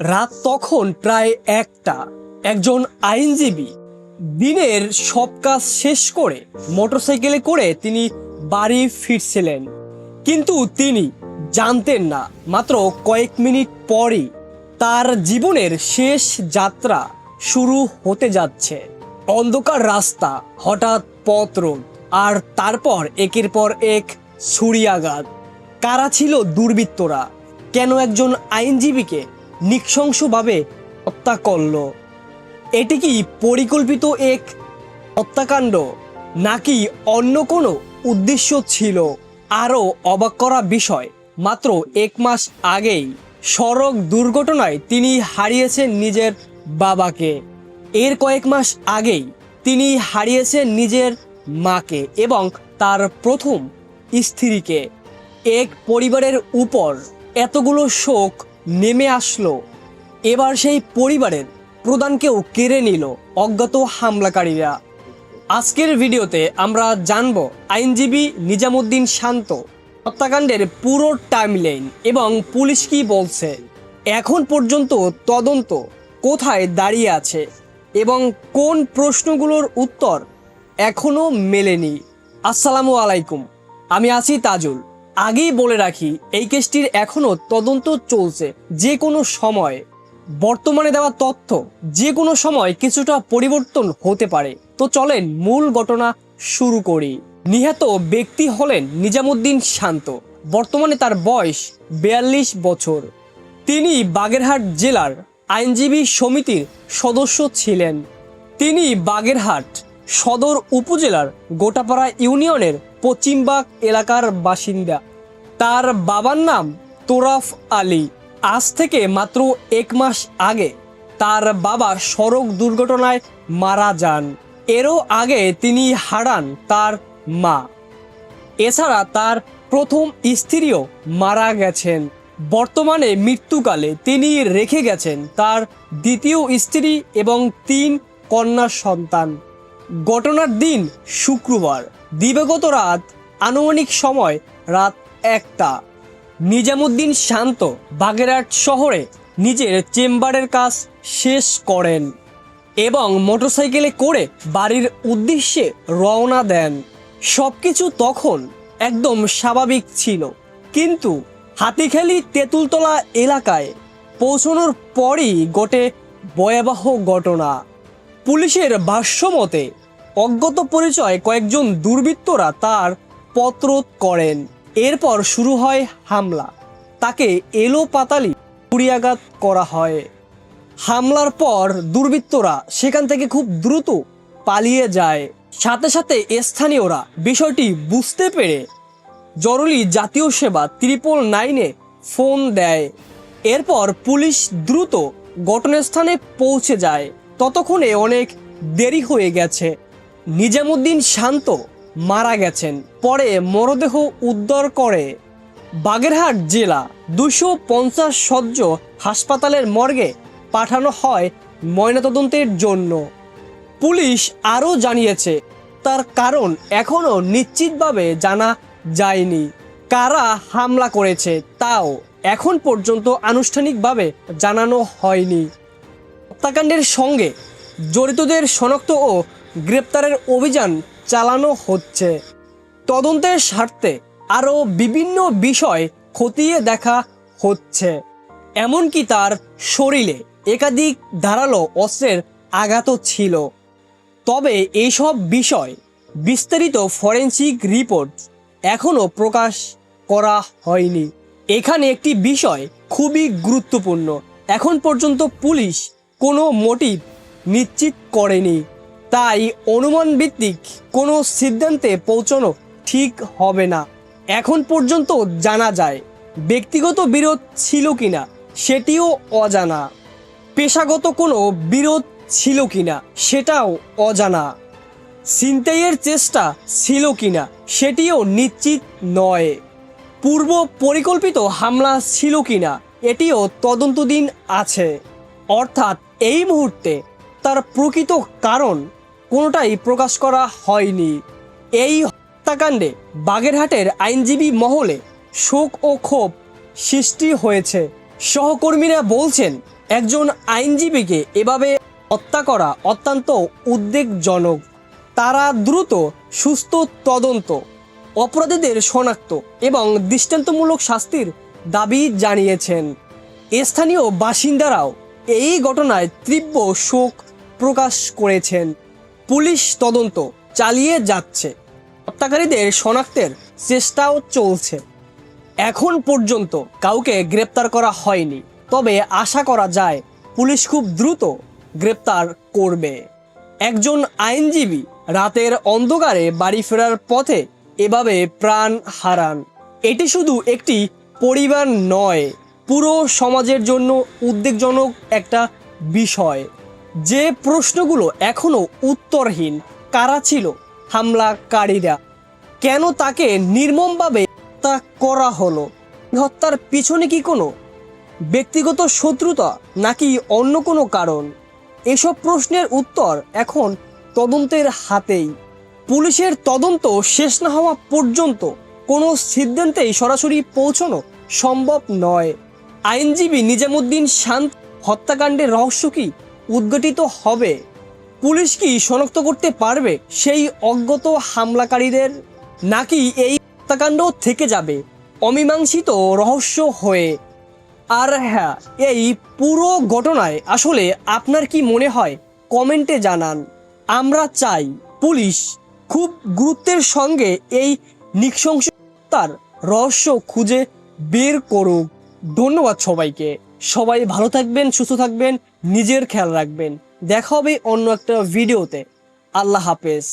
রাত তখন প্রায় 1টা। একজন আইনজীবী দিনের সব কাজ শেষ করে মোটরসাইকেলে করে তিনি বাড়ি ফিরছিলেন, কিন্তু তিনি জানতেন না মাত্র কয়েক মিনিট পরই তার জীবনের শেষ যাত্রা শুরু হতে যাচ্ছে। অন্ধকার রাস্তা, হঠাৎ পথ রোধ, আর তারপর একের পর এক ছুরিয়াঘাত। কারা ছিল দুর্বৃত্তরা? কেন একজন আইনজীবীকে নৃশংসভাবে হত্যা করলো? এটি কি পরিকল্পিত এক হত্যাকাণ্ড, নাকি অন্য কোনো উদ্দেশ্য ছিল? আরও অবাক করা বিষয়, মাত্র 1 মাস আগেই সড়ক দুর্ঘটনায় তিনি হারিয়েছেন নিজের বাবাকে। এর কয়েক মাস আগেই তিনি হারিয়েছেন নিজের মাকে এবং তার প্রথম স্ত্রীকে। এক পরিবারের উপর এতগুলো শোক নেমে আসলো, এবার সেই পরিবারের প্রধানকেও কেড়ে নিল অজ্ঞাত হামলাকারীরা। আজকের ভিডিওতে আমরা জানব আইনজীবী নিজামুদ্দিন শান্ত হত্যাকাণ্ডের পুরো টাইমলাইন এবং পুলিশ কি বলছে, এখন পর্যন্ত তদন্ত কোথায় দাঁড়িয়ে আছে এবং কোন প্রশ্নগুলোর উত্তর এখনো মেলেনি। আসসালামু আলাইকুম, আমি আছি তাজুল। আগেই বলে রাখি, এই কেসটির এখনো তদন্ত চলছে। যে কোনো সময় বর্তমানে দেওয়া তথ্য যে কোনো সময় কিছুটা পরিবর্তন হতে পারে। তো চলেন মূল ঘটনা শুরু করি। নিহত ব্যক্তি হলেন নিজামুদ্দিন শান্ত। বর্তমানে তার বয়স 42 বছর। তিনি বাগেরহাট জেলার আইনজীবী সমিতির সদস্য ছিলেন। তিনি বাগেরহাট সদর উপজেলার গোটাপাড়া ইউনিয়নের পশ্চিমবাগ এলাকার বাসিন্দা। তার বাবার নাম তোরাফ আলী। আজ থেকে মাত্র 1 মাস আগে তার বাবা সড়ক দুর্ঘটনায় মারা যান। এরও আগে তিনি হারান তার মা। এছাড়া তার প্রথম স্ত্রীও মারা গেছেন। বর্তমানে মৃত্যুকালে তিনি রেখে গেছেন তার দ্বিতীয় স্ত্রী এবং 3 কন্যা সন্তান। ঘটনার দিন শুক্রবার, দিবাগত রাত, আনুমানিক সময় রাত 1টা। নিজামুদ্দিন শান্ত বাগেরহাট শহরে নিজের চেম্বারের কাজ শেষ করেন এবং মোটরসাইকেলে করে বাড়ির উদ্দেশ্যে রওনা দেন। সবকিছু তখন একদম স্বাভাবিক ছিল, কিন্তু হাতিখালি তেঁতুলতলা এলাকায় পৌঁছানোর পরই ঘটে ভয়াবহ ঘটনা। পুলিশের ভাষ্যমতে অজ্ঞাত পরিচয় কয়েকজন দুর্বৃত্তরা তার পথ রোধ করেন। এরপর শুরু হয় হামলা। তাকে এলোপাতাড়ি ছুরিয়াঘাত করা হয়। হামলার পর দুর্বৃত্তরা সেখান থেকে খুব দ্রুত পালিয়ে যায়। সাথে সাথে স্থানীয়রা বিষয়টি বুঝতে পেরে জরুরি জাতীয় সেবা 999-এ ফোন দেয়। এরপর পুলিশ দ্রুত ঘটনাস্থানে পৌঁছে যায়। ততক্ষণে অনেক দেরি হয়ে গেছে। নিজামুদ্দিন শান্ত মারা গেছেন। পরে মরদেহ উদ্ধার করে বাগেরহাট জেলা 250 শয্য হাসপাতালের মর্গে পাঠানো হয় ময়নাতদন্তের জন্য। পুলিশ আরও জানিয়েছে, তার কারণ এখনও নিশ্চিতভাবে জানা যায়নি। কারা হামলা করেছে তাও এখন পর্যন্ত আনুষ্ঠানিকভাবে জানানো হয়নি। হত্যাকাণ্ডের সঙ্গে জড়িতদের শনাক্ত ও গ্রেপ্তারের অভিযান চালানো হচ্ছে। তদন্তের স্বার্থে আরও বিভিন্ন বিষয় খতিয়ে দেখা হচ্ছে। এমনকি তার শরীরে একাধিক ধারালো অস্ত্রের আঘাতও ছিল। তবে এইসব বিষয় বিস্তারিত ফরেনসিক রিপোর্ট এখনও প্রকাশ করা হয়নি। এখানে একটি বিষয় খুবই গুরুত্বপূর্ণ, এখন পর্যন্ত পুলিশ কোনো মোটিভ নিশ্চিত করেনি। তাই অনুমান ভিত্তিক কোনো সিদ্ধান্তে পৌঁছানো ঠিক হবে না। এখন পর্যন্ত জানা যায় ব্যক্তিগত বিরোধ ছিল কিনা সেটিও অজানা, পেশাগত কোনো বিরোধ ছিল কিনা সেটাও অজানা, ছিনতাইয়ের চেষ্টা ছিল কিনা সেটিও নিশ্চিত নয়, পূর্ব পরিকল্পিত হামলা ছিল কিনা এটিও তদন্তাধীন আছে। অর্থাৎ এই মুহূর্তে তার প্রকৃত কারণ কোনোটাই প্রকাশ করা হয়নি। এই হত্যাকাণ্ডে বাগেরহাটের আইনজীবী মহলে শোক ও ক্ষোভ সৃষ্টি হয়েছে। সহকর্মীরা বলছেন, একজন আইনজীবীকে এভাবে হত্যা করা অত্যন্ত উদ্বেগজনক। তারা দ্রুত সুস্থ তদন্ত, অপরাধীদের শনাক্ত এবং দৃষ্টান্তমূলক শাস্তির দাবি জানিয়েছেন। স্থানীয় বাসিন্দারাও এই ঘটনায় তীব্র শোক প্রকাশ করেছেন। পুলিশ তদন্ত চালিয়ে যাচ্ছে, হত্যাকারীদের শনাক্তের চেষ্টাও চলছে। এখন পর্যন্ত কাউকে গ্রেপ্তার করা হয়নি, তবে আশা করা যায় পুলিশ খুব দ্রুত গ্রেপ্তার করবে। একজন আইনজীবী রাতের অন্ধকারে বাড়ি ফেরার পথে এভাবে প্রাণ হারান। এটি শুধু একটি পরিবার নয়, পুরো সমাজের জন্য উদ্বেগজনক একটা বিষয়। যে প্রশ্নগুলো এখনো উত্তরহীন, কারা ছিল হামলাকারীরা, কেন তাকে নির্মমভাবে হত্যা করা হলো, হত্যার পিছনে কি কোনো ব্যক্তিগত শত্রুতা নাকি অন্য কোনো কারণ? এসব প্রশ্নের উত্তর এখন তদন্তের হাতেই। পুলিশের তদন্ত শেষ না হওয়া পর্যন্ত কোনো সিদ্ধান্তেই সরাসরি পৌঁছানো সম্ভব নয়। আইনজীবী নিজামুদ্দিন শান্ত হত্যাকাণ্ডের রহস্য কি উদ্ঘাটিত হবে? পুলিশ কি শনাক্ত করতে পারবে সেই অজ্ঞাত হামলাকারীদের, নাকি এই হত্যাকাণ্ড থেকে যাবে অমীমাংসিত রহস্য হয়ে? আর হ্যাঁ, এই পুরো ঘটনায় আসলে আপনার কি মনে হয় কমেন্টে জানান। আমরা চাই পুলিশ খুব গুরুত্বের সঙ্গে এই নৃশংস হত্যার রহস্য খুঁজে বের করুক। ধন্যবাদ সবাইকে। সবাই ভালো থাকবেন, সুস্থ থাকবেন, নিজের খেয়াল রাখবেন। দেখা হবে অন্য একটা ভিডিওতে। আল্লাহ হাফেজ।